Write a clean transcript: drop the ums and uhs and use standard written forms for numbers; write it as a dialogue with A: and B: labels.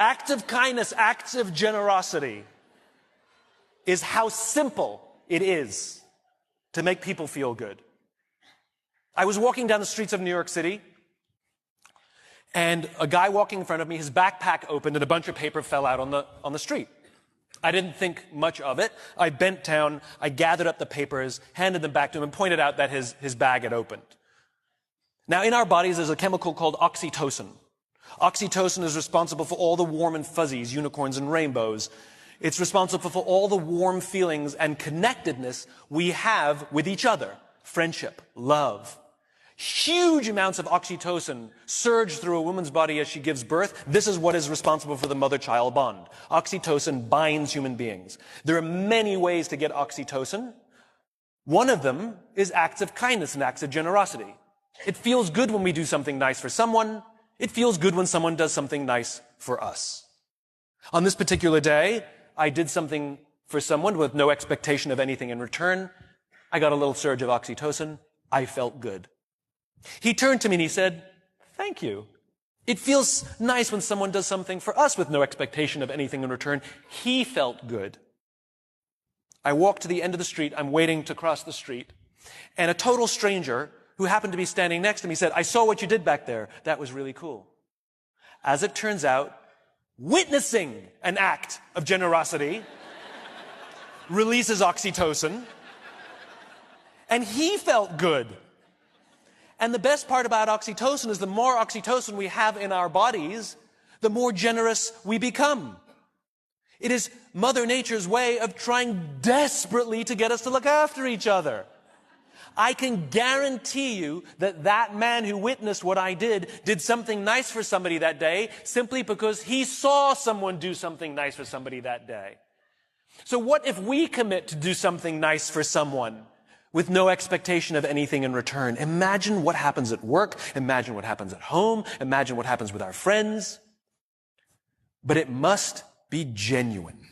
A: Acts of kindness, acts of generosity is how simple it is to make people feel good. I was walking down the streets of New York City, and a guy walking in front of me, his backpack opened and a bunch of paper fell out on the street. I didn't think much of it. I bent down, I gathered up the papers, handed them back to him, and pointed out that his bag had opened. Now, in our bodies, there's a chemical called oxytocin. Oxytocin is responsible for all the warm and fuzzies, unicorns and rainbows. It's responsible for all the warm feelings and connectedness we have with each other. Friendship, love. Huge amounts of oxytocin surge through a woman's body as she gives birth. This is what is responsible for the mother-child bond. Oxytocin binds human beings. There are many ways to get oxytocin. One of them is acts of kindness and acts of generosity. It feels good when we do something nice for someone. It feels good when someone does something nice for us. On this particular day, I did something for someone with no expectation of anything in return. I got a little surge of oxytocin. I felt good. He turned to me and he said, "Thank you. It feels nice when someone does something for us with no expectation of anything in return." He felt good. I walked to the end of the street. I'm waiting to cross the street. And a total stranger who happened to be standing next to me said, "I saw what you did back there. That was really cool." As it turns out, witnessing an act of generosity releases oxytocin, and he felt good. And the best part about oxytocin is the more oxytocin we have in our bodies, the more generous we become. It is Mother Nature's way of trying desperately to get us to look after each other. I can guarantee you that that man who witnessed what I did something nice for somebody that day simply because he saw someone do something nice for somebody that day. So what if we commit to do something nice for someone with no expectation of anything in return? Imagine what happens at work. Imagine what happens at home. Imagine what happens with our friends. But it must be genuine.